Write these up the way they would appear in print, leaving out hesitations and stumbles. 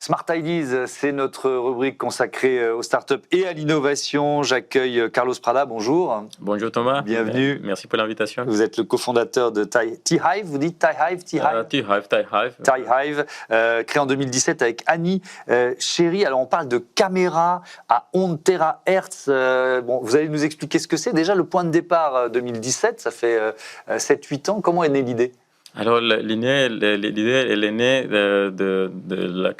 Smart Ideas, c'est notre rubrique consacrée aux startups et à l'innovation. J'accueille Carlos Prada, bonjour. Bonjour Thomas. Bienvenue. Merci pour l'invitation. Vous êtes le cofondateur de T-Hive, vous dites T-Hive T-Hive, créé en 2017 avec Annie Chéry. Alors on parle de caméras à 11 THz. Vous allez nous expliquer ce que c'est. Déjà le point de départ 2017, ça fait 7-8 ans. Comment est née l'idée ? Alors, l'idée, elle est née de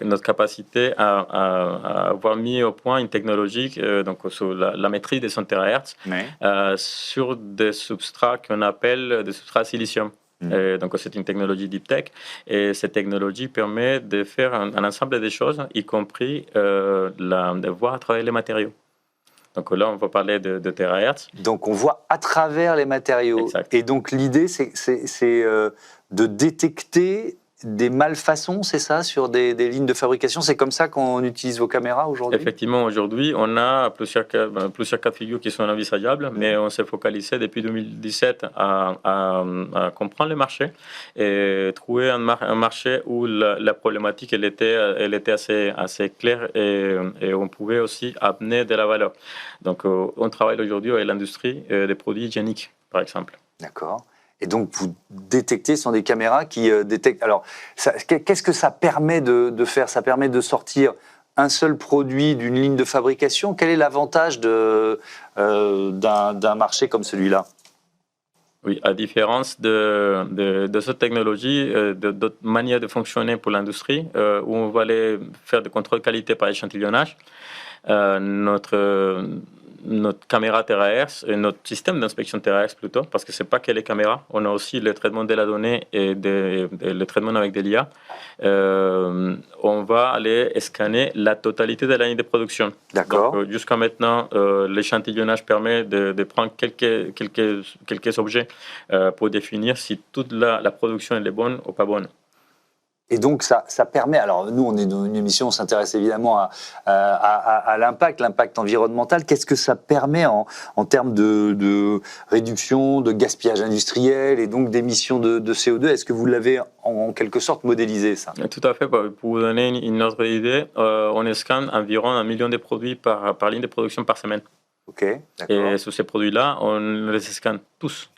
notre capacité à avoir mis au point une technologie, donc sur la maîtrise des 100 THz, sur des substrats qu'on appelle des substrats silicium. Donc, c'est une technologie deep tech et cette technologie permet de faire un ensemble de choses, y compris de voir à travers les matériaux. Donc là, on va parler de THz. Donc, on voit à travers les matériaux. Exact. Et donc, l'idée, c'est de détecter des malfaçons, c'est ça, sur des lignes de fabrication. C'est comme ça qu'on utilise vos caméras aujourd'hui ? Effectivement, aujourd'hui, on a plusieurs cas de figure qui sont envisageables, mais on s'est focalisé depuis 2017 à comprendre le marché et trouver un marché où la problématique elle était assez claire et on pouvait aussi amener de la valeur. Donc, on travaille aujourd'hui avec l'industrie des produits hygiéniques, par exemple. D'accord. Et donc, vous détectez, ce sont des caméras qui détectent. Alors, qu'est-ce que ça permet de faire ? Ça permet de sortir un seul produit d'une ligne de fabrication. Quel est l'avantage d'un marché comme celui-là ? Oui, à différence de cette technologie, d'autres manières de fonctionner pour l'industrie, où on va aller faire des contrôles qualité par échantillonnage, notre caméra THz et notre système d'inspection THz plutôt, parce que c'est pas que les caméras, on a aussi le traitement de la donnée et le traitement avec de l'IA. On va aller scanner la totalité de la ligne de production. D'accord. Jusqu'à maintenant, l'échantillonnage permet de prendre quelques objets pour définir si toute la production est bonne ou pas bonne. Et donc, ça permet... Alors, nous, on est dans une émission, on s'intéresse évidemment à l'impact environnemental. Qu'est-ce que ça permet en termes de réduction, de gaspillage industriel et donc d'émissions de CO2 ? Est-ce que vous l'avez en quelque sorte modélisé, ça ? Tout à fait. Pour vous donner une autre idée, on scanne environ 1 million de produits par ligne de production par semaine. OK, d'accord. Et sur ces produits-là, on les scanne tous.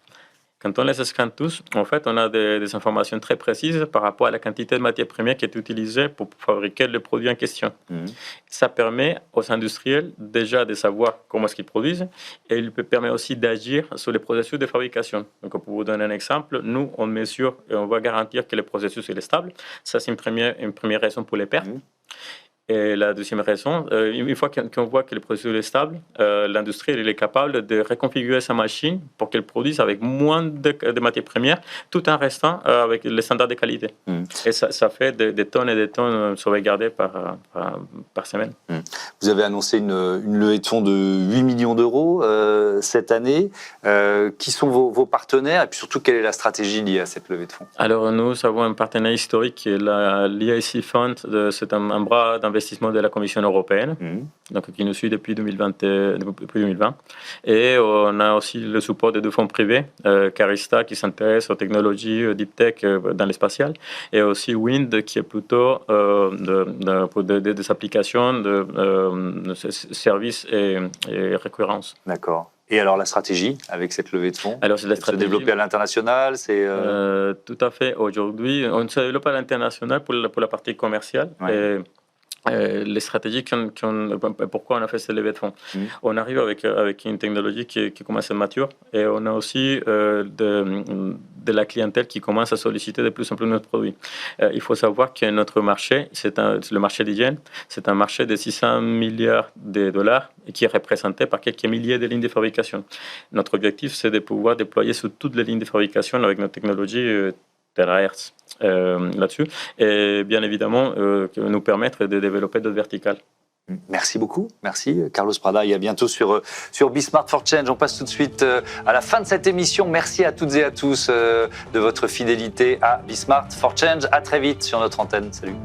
Quand on les scanne tous, en fait, on a des informations très précises par rapport à la quantité de matière première qui est utilisée pour fabriquer le produit en question. Ça permet aux industriels déjà de savoir comment est-ce qu'ils produisent et il permet aussi d'agir sur les processus de fabrication. Donc, pour vous donner un exemple, nous, on mesure et on va garantir que le processus est stable. Ça, c'est une première raison pour les pertes. Et la deuxième raison, une fois qu'on voit que le processus est stable, l'industrie elle est capable de reconfigurer sa machine pour qu'elle produise avec moins de matières premières, tout en restant avec les standards de qualité. Et ça fait des tonnes et des tonnes sauvegardées par semaine. Vous avez annoncé une levée de fonds de 8 millions d'euros cette année. Qui sont vos partenaires et puis surtout, quelle est la stratégie liée à cette levée de fonds ? Alors, nous avons un partenaire historique qui est l'EIC Fund. C'est un bras d'investissement de la Commission européenne, donc qui nous suit depuis 2020. Et on a aussi le support de 2 fonds privés, Carista qui s'intéresse aux technologies deep tech dans l'espacial, et aussi Wind qui est plutôt pour des applications de services et récurrence. D'accord. Et alors la stratégie avec cette levée de fonds ? Alors, c'est la stratégie. Se développer à l'international, c'est... Tout à fait. Aujourd'hui, on se développe à l'international pour la partie commerciale. Ouais. Les stratégies pourquoi on a fait cette levée de fonds. On arrive avec une technologie qui commence à être mature et on a aussi de la clientèle qui commence à solliciter de plus en plus notre produit. Il faut savoir que notre marché, le marché d'hygiène, c'est un marché de 600 milliards de dollars et qui est représenté par quelques milliers de lignes de fabrication. Notre objectif, c'est de pouvoir déployer sur toutes les lignes de fabrication avec notre technologie THz là-dessus, et bien évidemment nous permettre de développer d'autres verticales. Merci beaucoup, merci Carlos Prada, et à bientôt sur Be Smart for Change. On passe tout de suite à la fin de cette émission. Merci à toutes et à tous de votre fidélité à Be Smart for Change. À très vite sur notre antenne. Salut.